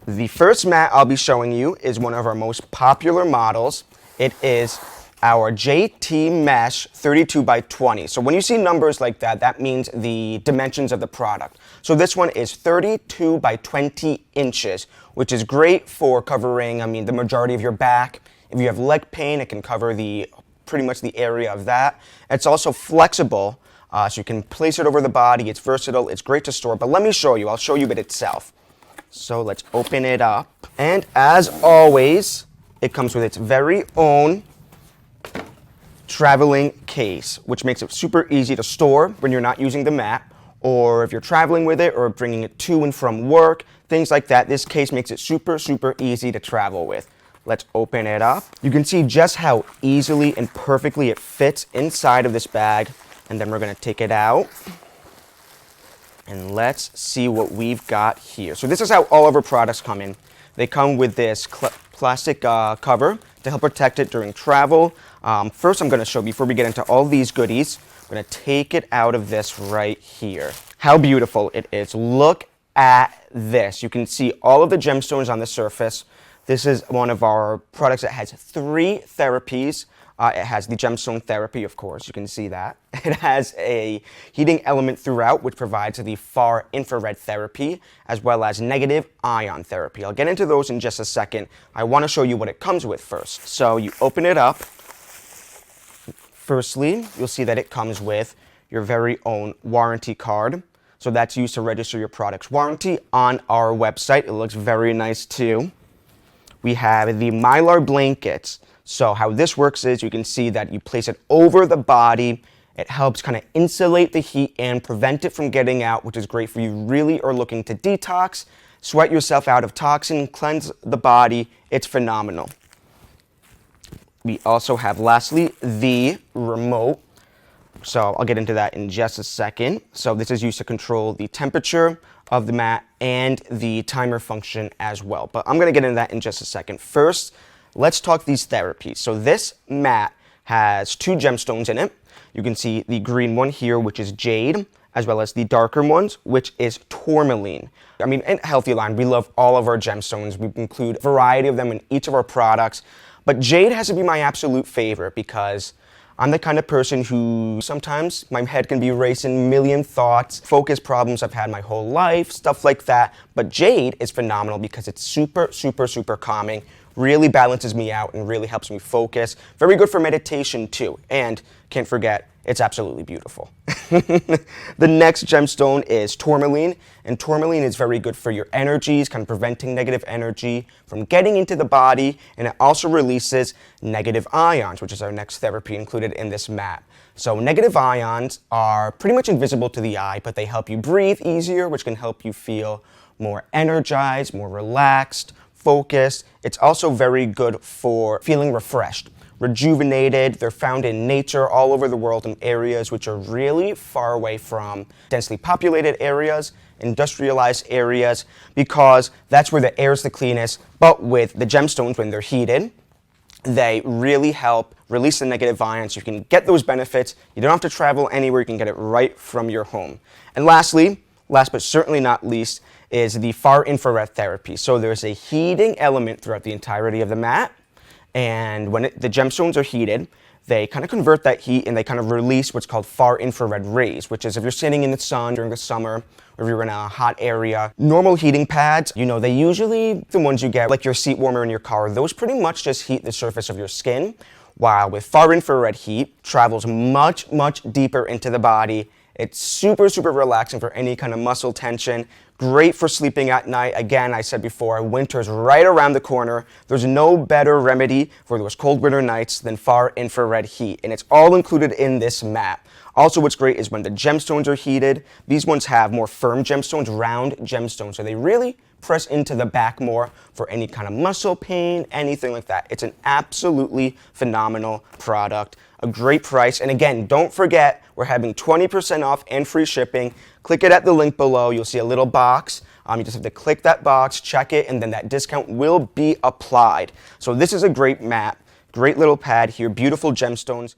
The first mat I'll be showing you is one of our most popular models. It is our JT Mesh 32 by 20. So when you see numbers like that, that means the dimensions of the product. So this one is 32 by 20 inches, which is great for covering, the majority of your back. If you have leg pain, it can cover pretty much the area of that. It's also flexible, so you can place it over the body. It's versatile. It's great to store. But let me show you. I'll show you it itself. So let's open it up. And as always, it comes with its very own traveling case, which makes it super easy to store when you're not using the mat, or if you're traveling with it or bringing it to and from work, things like that. This case makes it super, super easy to travel with. Let's open it up. You can see just how easily and perfectly it fits inside of this bag. And then we're going to take it out. And let's see what we've got here. So this is how all of our products come in. They come with this plastic cover to help protect it during travel. First, I'm going to show, before we get into all these goodies, I'm going to take it out of this right here. How beautiful it is. Look at this. You can see all of the gemstones on the surface. This is one of our products that has 3 therapies. It has the gemstone therapy, of course, you can see that. It has a heating element throughout, which provides the far infrared therapy, as well as negative ion therapy. I'll get into those in just a second. I want to show you what it comes with first. So you open it up. Firstly, you'll see that it comes with your very own warranty card. So that's used to register your product's warranty on our website. It looks very nice too. We have the Mylar blankets. So how this works is you can see that you place it over the body. It helps kind of insulate the heat and prevent it from getting out, which is great for you really are looking to detox, sweat yourself out of toxin, cleanse the body. It's phenomenal. We also have, lastly, the remote. So I'll get into that in just a second. So this is used to control the temperature of the mat and the timer function as well. But I'm going to get into that in just a second. First, let's talk these therapies. So this mat has 2 gemstones in it. You can see the green one here, which is jade, as well as the darker ones, which is tourmaline. In HealthyLine, we love all of our gemstones. We include a variety of them in each of our products. But jade has to be my absolute favorite because I'm the kind of person who sometimes my head can be racing, a million thoughts, focus problems I've had my whole life, stuff like that. But jade is phenomenal because it's super, super, super calming, really balances me out and really helps me focus. Very good for meditation too. And can't forget, it's absolutely beautiful. The next gemstone is tourmaline, and tourmaline is very good for your energies, kind of preventing negative energy from getting into the body, and it also releases negative ions, which is our next therapy included in this mat. So negative ions are pretty much invisible to the eye, but they help you breathe easier, which can help you feel more energized, more relaxed, focused. It's also very good for feeling refreshed, rejuvenated. They're found in nature all over the world in areas which are really far away from densely populated areas, industrialized areas, because that's where the air is the cleanest. But with the gemstones, when they're heated, they really help release the negative ions. You can get those benefits. You don't have to travel anywhere. You can get it right from your home. And lastly, last but certainly not least, is the far infrared therapy. So there's a heating element throughout the entirety of the mat. And when the gemstones are heated, they kind of convert that heat and they kind of release what's called far infrared rays, which is if you're sitting in the sun during the summer, or if you're in a hot area. Normal heating pads, they usually, the ones you get, like your seat warmer in your car, those pretty much just heat the surface of your skin, while with far infrared heat, travels much, much deeper into the body. It's super, super relaxing for any kind of muscle tension. Great for sleeping at night. Again, I said before, winter's right around the corner. There's no better remedy for those cold winter nights than far infrared heat, and it's all included in this mat. Also, what's great is when the gemstones are heated, these ones have more firm gemstones, round gemstones, so they really press into the back more for any kind of muscle pain, anything like that. It's an absolutely phenomenal product, a great price. And again, don't forget, we're having 20% off and free shipping. Click it at the link below. You'll see a little box. You just have to click that box, check it, and then that discount will be applied. So this is a great mat, great little pad here, beautiful gemstones.